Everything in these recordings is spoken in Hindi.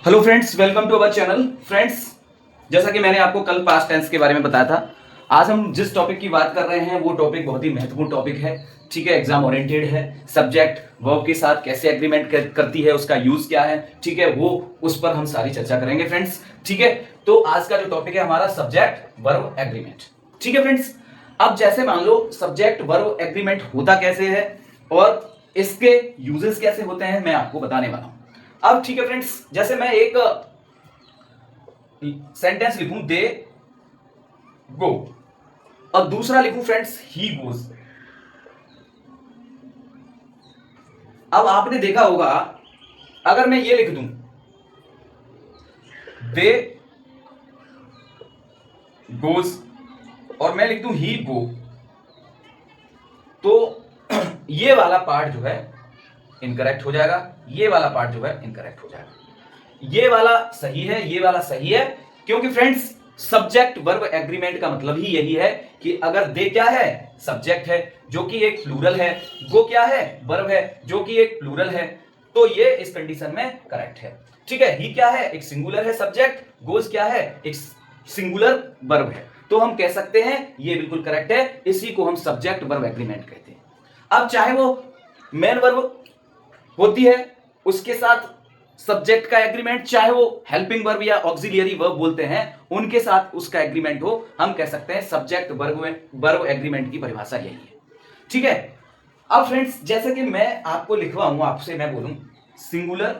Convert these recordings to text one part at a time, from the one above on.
Hello friends, welcome to our channel. Friends, जैसा कि मैंने आपको कल पास्ट टेंस के बारे में बताया था, आज हम जिस टॉपिक की बात कर रहे हैं वो टॉपिक बहुत ही महत्वपूर्ण टॉपिक है। ठीक है, एग्जाम ओरिएंटेड है। सब्जेक्ट वर्ब के साथ कैसे एग्रीमेंट करती है, उसका यूज क्या है, ठीक है, वो उस पर हम सारी चर्चा करेंगे फ्रेंड्स। ठीक है, तो आज का जो टॉपिक है हमारा सब्जेक्ट वर्ब एग्रीमेंट। ठीक है फ्रेंड्स, अब जैसे मान लो सब्जेक्ट वर्ब एग्रीमेंट होता कैसे है और इसके यूजेस कैसे होते हैं, मैं आपको बताने वाला हूं। अब ठीक है फ्रेंड्स, जैसे मैं एक सेंटेंस लिखूं दे गो और दूसरा लिखूं फ्रेंड्स ही गोज। अब आपने देखा होगा, अगर मैं ये लिख दूं दे गोज और मैं लिख दूं ही गो, तो ये वाला पार्ट जो है इनकरेक्ट हो जाएगा, ये वाला पार्ट जो है इनकरेक्ट हो जाएगा। ये वाला सही है, ये वाला सही है, क्योंकि फ्रेंड्स सब्जेक्ट वर्ब एग्रीमेंट का मतलब ही यही है कि अगर दे क्या है, सब्जेक्ट है जो कि एक प्लूरल है, गो क्या है, वर्ब है जो कि एक प्लूरल है, तो ये इस कंडीशन में करेक्ट है। ठीक है, ही क्या है, एक सिंगुलर है सब्जेक्ट, गोज क्या है, एक सिंगुलर वर्ब है, तो हम कह सकते हैं ये बिल्कुल करेक्ट है। इसी को हम सब्जेक्ट वर्ब एग्रीमेंट कहते हैं। अब चाहे वो मेन वर्ब होती है उसके साथ सब्जेक्ट का एग्रीमेंट, चाहे वो हेल्पिंग वर्ब या ऑक्सिलियरी वर्ब बोलते हैं उनके साथ उसका एग्रीमेंट हो, हम कह सकते हैं सब्जेक्ट वर्ब एग्रीमेंट की परिभाषा यही है। ठीक है, अब फ्रेंड्स जैसे कि मैं आपको लिखवाऊं, आपसे मैं बोलूं सिंगुलर,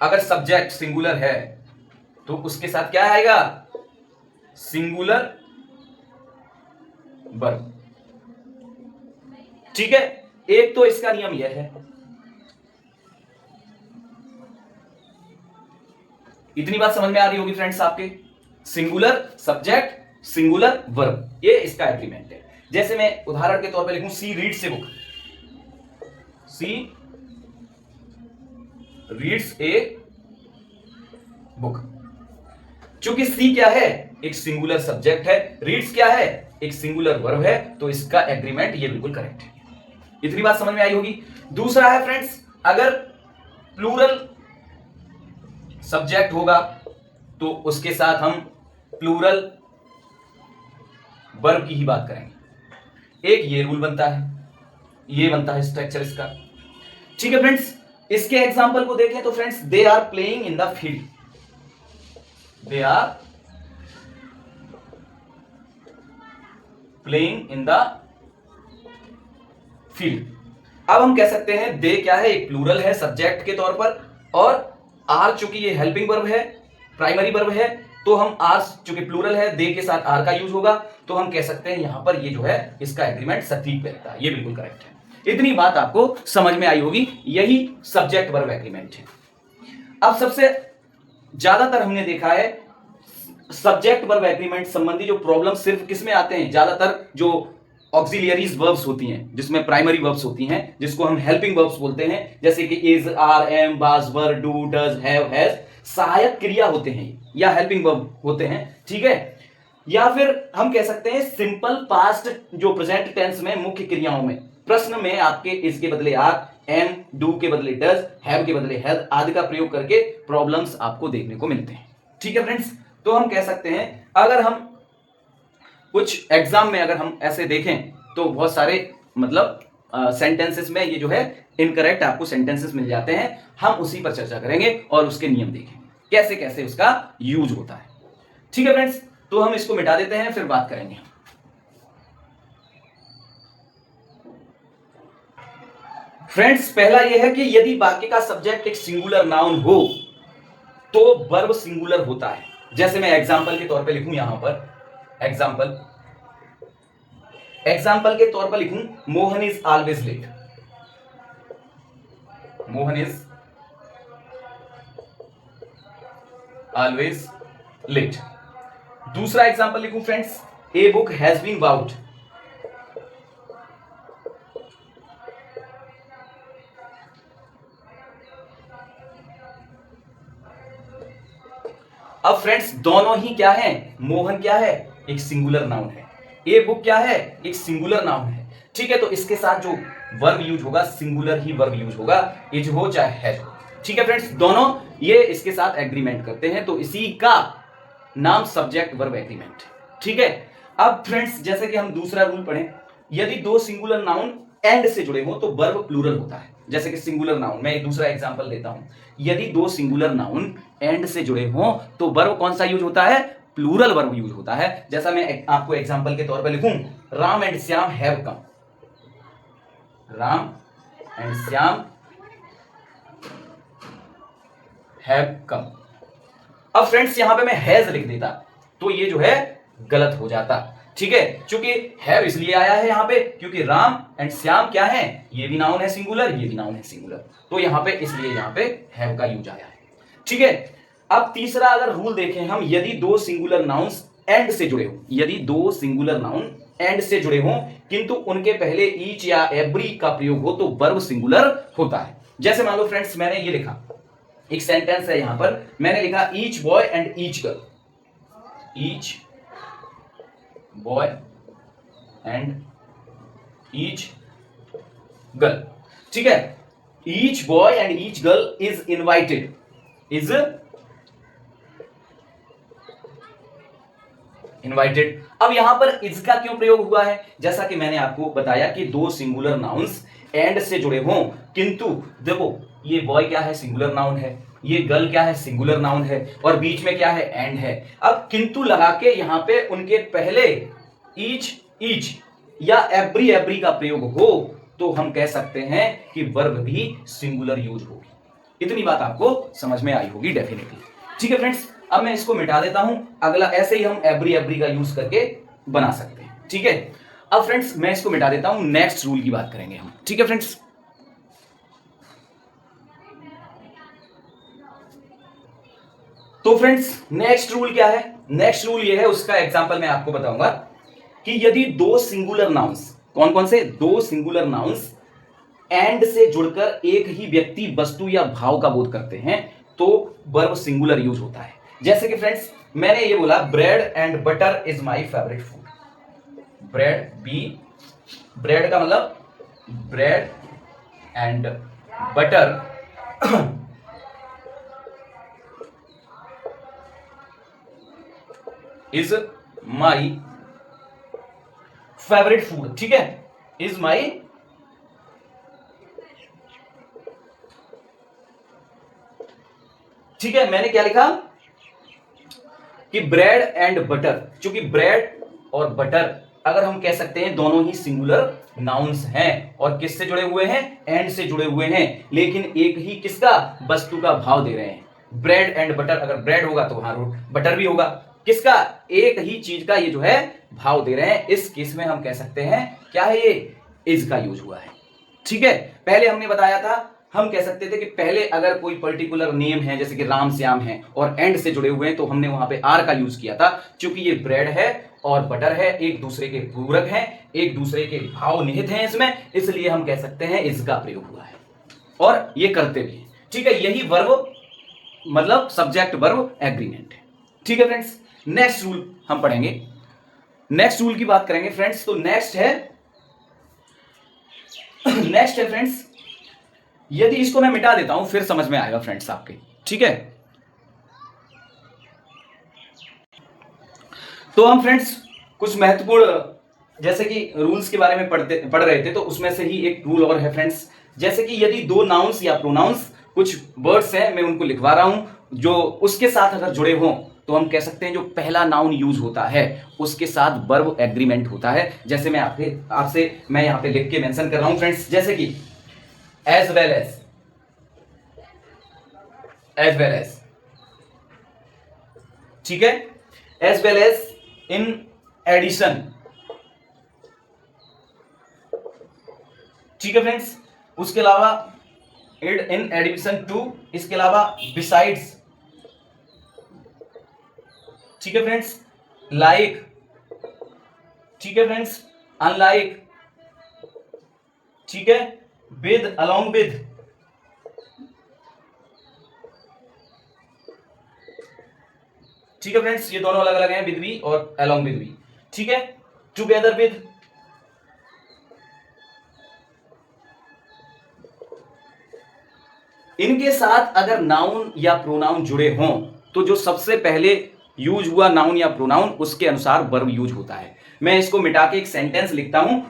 अगर सब्जेक्ट सिंगुलर है तो उसके साथ क्या आएगा, सिंगुलर वर्ब। ठीक है, एक तो इसका नियम यह है, इतनी बात समझ में आ रही होगी फ्रेंड्स आपके, सिंगुलर सब्जेक्ट सिंगुलर वर्ब, ये इसका एग्रीमेंट है। जैसे मैं उदाहरण के तौर पे लिखूं she reads a book, she reads a book, चूंकि सी क्या है, एक सिंगुलर सब्जेक्ट है, रीड्स क्या है, एक सिंगुलर वर्ब है, तो इसका एग्रीमेंट ये बिल्कुल करेक्ट है। इतनी बात समझ में आई होगी। दूसरा है फ्रेंड्स, अगर प्लूरल सब्जेक्ट होगा तो उसके साथ हम प्लूरल वर्ब की ही बात करेंगे। एक ये रूल बनता है, ये बनता है स्ट्रक्चर इसका। ठीक है फ्रेंड्स, इसके एग्जांपल को देखें तो friends, they are playing in the field, they are playing in the field. अब हम कह सकते हैं दे क्या है, एक प्लूरल है सब्जेक्ट के तौर पर, और आर चूंकि ये हेल्पिंग वर्ब है, प्राइमरी वर्ब है, तो हम आर चूंकि प्लूरल है, दे के साथ आर का यूज होगा, तो हम कह सकते हैं यहां पर ये जो है इसका एग्रीमेंट सटीक बैठता है, ये बिल्कुल करेक्ट है। इतनी बात आपको समझ में आई होगी, यही सब्जेक्ट वर्ब एग्रीमेंट है। अब सबसे ज्यादातर हमने देखा है सब्जेक्ट वर्ब एग्रीमेंट संबंधी जो प्रॉब्लम सिर्फ किस में आते हैं, ज्यादातर जो ऑक्सिलियरीज वर्ब्स होती हैं, जिसमें प्राइमरी वर्ब्स होती हैं, जिसको हम हेल्पिंग वर्ब्स बोलते हैं, जैसे कि is, are, am, was, were, do, does, have, has, सहायक क्रिया होते हैं या हेल्पिंग वर्ब होते हैं। ठीक है, या फिर हम कह सकते हैं सिंपल पास्ट जो प्रेजेंट टेंस में मुख्य क्रियाओं में, प्रश्न में आपके इज के बदले आर, एम, डू के बदले डज, हैव के बदले हैज आदि का प्रयोग करके प्रॉब्लम्स आपको देखने को मिलते हैं। ठीक है फ्रेंड्स, तो हम कह सकते हैं अगर हम कुछ एग्जाम में अगर हम ऐसे देखें तो बहुत सारे मतलब सेंटेंसेस में ये जो है इनकरेक्ट आपको सेंटेंसेस मिल जाते हैं। हम उसी पर चर्चा करेंगे और उसके नियम देखेंगे कैसे कैसे उसका यूज होता है। ठीक है फ्रेंड्स, तो हम इसको मिटा देते हैं, फिर बात करेंगे। फ्रेंड्स, पहला यह है कि यदि वाक्य का सब्जेक्ट एक सिंगुलर नाउन हो तो वर्ब सिंगुलर होता है। जैसे मैं एग्जाम्पल के तौर पे लिखूं, यहां पर एग्जाम्पल के तौर पर लिखूं Mohan is always late, Mohan is always late. दूसरा एग्जाम्पल लिखूं friends, a book has been bought, अब फ्रेंड्स दोनों ही क्या है, मोहन क्या है, एक सिंगुलर नाउन है, ए बुक क्या है, एक सिंगुलर नाउन है, ठीक है, तो इसके साथ जो वर्ब यूज होगा सिंगुलर ही वर्ब यूज होगा, इज हो चाहे हैज हो। ठीक है फ्रेंड्स, दोनों ये इसके साथ एग्रीमेंट करते हैं, तो इसी का नाम सब्जेक्ट वर्ब एग्रीमेंट। ठीक है, अब फ्रेंड्स जैसे कि हम दूसरा रूल पढ़ें, यदि दो सिंगुलर नाउन एंड से जुड़े हो तो वर्ब प्लूरल होता है। जैसे कि सिंगुलर नाउन, मैं एक दूसरा एग्जांपल देता हूं, यदि दो सिंगुलर नाउन एंड से जुड़े हो तो वर्ब कौन सा यूज होता है? प्लूरल वर्ब यूज होता है। जैसा मैं आपको एग्जांपल के तौर पर लिखूं, Ram and Shyam have come, Ram and Shyam have come. अब फ्रेंड्स यहां पे मैं हैज लिख देता तो ये जो है गलत हो जाता। ठीक है, क्योंकि हैव इसलिए आया है यहां पे क्योंकि राम एंड श्याम क्या है, ये भी नाउन है सिंगुलर, ये भी नाउन है सिंगुलर, तो यहां पे इसलिए यहां पे हैव का यूज आया है। ठीक है, अब तीसरा अगर रूल देखें हम, यदि दो सिंगुलर नाउन्स एंड से जुड़े हो, यदि दो सिंगुलर नाउन एंड से जुड़े हो किंतु उनके पहले ईच या एवरी का प्रयोग हो तो वर्ब सिंगुलर होता है। जैसे मान लो फ्रेंड्स मैंने ये लिखा, एक सेंटेंस है यहां पर, मैंने लिखा each boy and each girl, each boy and each girl. ठीक है, each boy and each girl is invited, is invited. अब यहां पर इज का क्यों प्रयोग हुआ है? जैसा कि मैंने आपको बताया कि दो सिंगुलर नाउन्स एंड से जुड़े हों किंतु देखो ये बॉय क्या है, सिंगुलर नाउन है, ये गर्ल क्या है, सिंगुलर नाउन है, और बीच में क्या है, एंड है। अब किंतु लगा के यहां पे उनके पहले ईच ईच या एवरी एवरी का प्रयोग हो तो हम कह सकते हैं कि वर्ब भी सिंगुलर यूज होगी। इतनी बात आपको समझ में आई होगी डेफिनेटली। ठीक है फ्रेंड्स, अब मैं इसको मिटा देता हूं, अगला ऐसे ही हम एवरी एवरी का यूज करके बना सकते हैं। ठीक है, अब फ्रेंड्स मैं इसको मिटा देता हूं, नेक्स्ट रूल की बात करेंगे हम। ठीक है फ्रेंड्स, तो फ्रेंड्स नेक्स्ट रूल क्या है? नेक्स्ट रूल ये है, उसका एग्जांपल मैं आपको बताऊंगा कि यदि दो सिंगुलर नाउन्स, कौन कौन से? दो सिंगुलर नाउन्स एंड से जुड़कर एक ही व्यक्ति, वस्तु या भाव का बोध करते हैं तो वर्ब सिंगुलर यूज होता है। जैसे कि फ्रेंड्स मैंने ये बोला bread and butter is my favourite food, bread B, bread का मतलब bread and butter is my favourite food. ठीक है, इज माई, ठीक है, मैंने क्या लिखा कि ब्रेड एंड बटर, क्योंकि ब्रेड और बटर अगर हम कह सकते हैं दोनों ही सिंगुलर नाउन्स हैं और किससे जुड़े हुए हैं? एंड से जुड़े हुए हैं, लेकिन एक ही किसका? वस्तु का भाव दे रहे हैं। ब्रेड एंड बटर, अगर ब्रेड होगा तो वहां बटर भी होगा, किसका? एक ही चीज का ये जो है भाव दे रहे हैं। इस केस में हम कह सकते हैं क्या है, ये इज का यूज हुआ है। ठीक है, पहले हमने बताया था, हम कह सकते थे कि पहले अगर कोई पर्टिकुलर नेम है जैसे कि राम श्याम है और एंड से जुड़े हुए हैं तो हमने वहां पे आर का यूज किया था, क्योंकि ये ब्रेड है और बटर है, एक दूसरे के पूरक हैं, एक दूसरे के भाव निहित हैं इसमें, इसलिए हम कह सकते हैं इसका प्रयोग हुआ है और ये करते भी हैं। ठीक है, यही वर्ब मतलब सब्जेक्ट वर्ब एग्रीमेंट है। ठीक है फ्रेंड्स, नेक्स्ट रूल हम पढ़ेंगे, नेक्स्ट रूल की बात करेंगे फ्रेंड्स। तो नेक्स्ट है फ्रेंड्स, यदि इसको मैं मिटा देता हूं फिर समझ में आएगा फ्रेंड्स आपके। ठीक है, तो हम फ्रेंड्स कुछ महत्वपूर्ण जैसे कि रूल्स के बारे में पढ़ रहे थे, तो उसमें से ही एक रूल और है फ्रेंड्स, जैसे कि यदि दो नाउन्स या प्रोनाउंस, कुछ वर्ड्स हैं मैं उनको लिखवा रहा हूं, जो उसके साथ अगर जुड़े हों तो हम कह सकते हैं जो पहला नाउन यूज होता है उसके साथ वर्ब एग्रीमेंट होता है। जैसे मैं आपसे मैं यहां पे लिख के मेंशन कर रहा हूं फ्रेंड्स, जैसे कि as well as, as well as, ठीक है, as well as, in addition. ठीक है फ्रेंड्स, उसके अलावा इन एडिशन टू, इसके अलावा बिसाइड्स। ठीक है फ्रेंड्स, लाइक। ठीक है फ्रेंड्स, अनलाइक। ठीक है, विद, अलोंग विद। ठीक है फ्रेंड्स, ये दोनों अलग अलग हैं, विद भी और अलोंग विद भी। ठीक है, टुगेदर विद, इनके साथ अगर नाउन या प्रोनाउन जुड़े हों तो जो सबसे पहले यूज हुआ नाउन या प्रोनाउन उसके अनुसार वर्ब यूज होता है। मैं इसको मिटा के एक सेंटेंस लिखता हूं,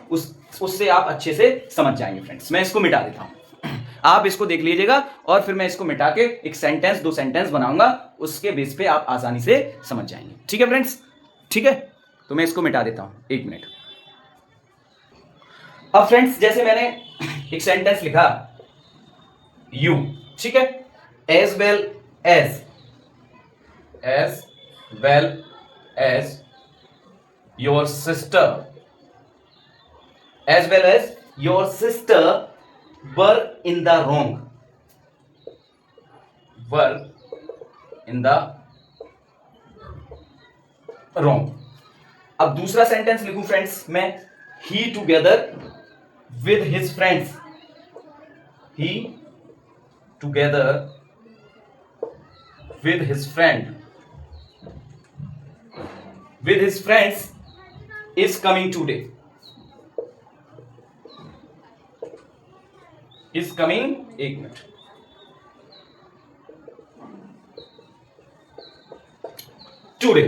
उससे आप अच्छे से समझ जाएंगे फ्रेंड्स। मैं इसको मिटा देता हूं, आप इसको देख लीजिएगा और फिर मैं इसको मिटा के एक सेंटेंस 2 सेंटेंस बनाऊंगा, उसके बेस पे आप आसानी से समझ जाएंगे। ठीक है फ्रेंड्स, ठीक है, तो मैं इसको मिटा देता हूं, 1 मिनट। अब फ्रेंड्स जैसे मैंने एक सेंटेंस लिखा यू, ठीक है, as well as your sister, as well as your sister were in the wrong, अब दूसरा सेंटेंस लिखूं फ्रेंड्स मैं, he together with his friends, is coming today, is coming, 1 minute, today.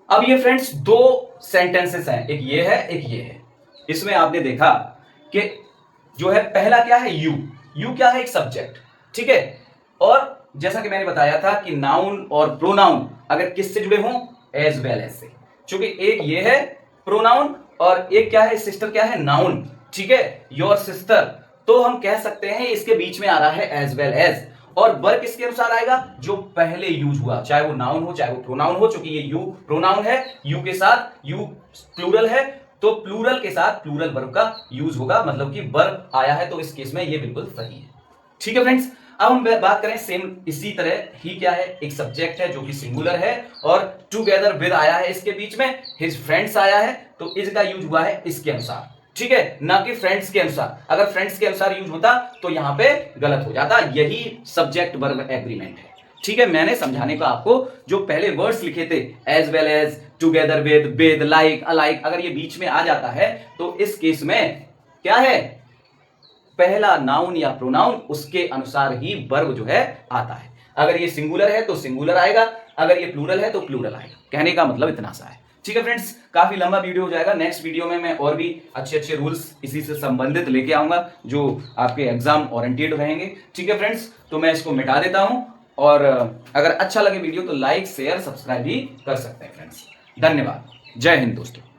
अब ये फ्रेंड्स 2 सेंटेंसेस हैं, एक ये है एक ये है। इसमें आपने देखा कि जो है पहला क्या है, यू क्या है, एक सब्जेक्ट, ठीक है। और जैसा कि मैंने बताया था कि नाउन और प्रोनाउन अगर किससे जुड़े हों, एज वेल एज से, क्योंकि एक ये है प्रोनाउन और एक क्या है, सिस्टर क्या है, नाउन, ठीक है, योर सिस्टर। तो हम कह सकते हैं इसके बीच में आ रहा है एज वेल एज, और वर्ब किसके अनुसार आएगा, जो पहले यूज हुआ, चाहे वो नाउन हो चाहे वो प्रोनाउन हो। क्योंकि ये यू प्रोनाउन है, यू के साथ यू प्लूरल है, तो प्लूरल के साथ प्लूरल वर्ब का यूज होगा, मतलब कि वर्ब आया है, तो इस केस में ये बिल्कुल सही है। ठीक है फ्रेंड्स, अब हम बात करें सेम इसी तरह ही क्या है, एक सब्जेक्ट है जो कि सिंगुलर है और टुगेदर विद आया है इसके बीच में, हिज फ्रेंड्स आया है, तो इज का यूज हुआ है इसके अनुसार, ठीक है, ना कि फ्रेंड्स के अनुसार। अगर फ्रेंड्स के अनुसार यूज होता तो यहां पे गलत हो जाता। यही सब्जेक्ट वर्ब एग्रीमेंट है। ठीक है, मैंने समझाने को आपको जो पहले वर्ड्स लिखे थे, as well as, together with, like, alike, अगर ये बीच में आ जाता है तो इस केस में क्या है, पहला नाउन या प्रोनाउन उसके अनुसार ही वर्ब जो है आता है। अगर ये सिंगुलर है तो सिंगुलर आएगा, अगर ये प्लूरल है तो प्लूरल आएगा। कहने का मतलब इतना सा है। ठीक है फ्रेंड्स, काफी लंबा वीडियो हो जाएगा। नेक्स्ट वीडियो में मैं और भी अच्छे अच्छे रूल्स इसी से संबंधित लेके आऊंगा जो आपके एग्जाम ओरिएंटेड रहेंगे। ठीक है फ्रेंड्स, तो मैं इसको मिटा देता हूं, और अगर अच्छा लगे वीडियो तो लाइक शेयर सब्सक्राइब भी कर सकते हैं फ्रेंड्स। धन्यवाद, जय हिंद दोस्तों।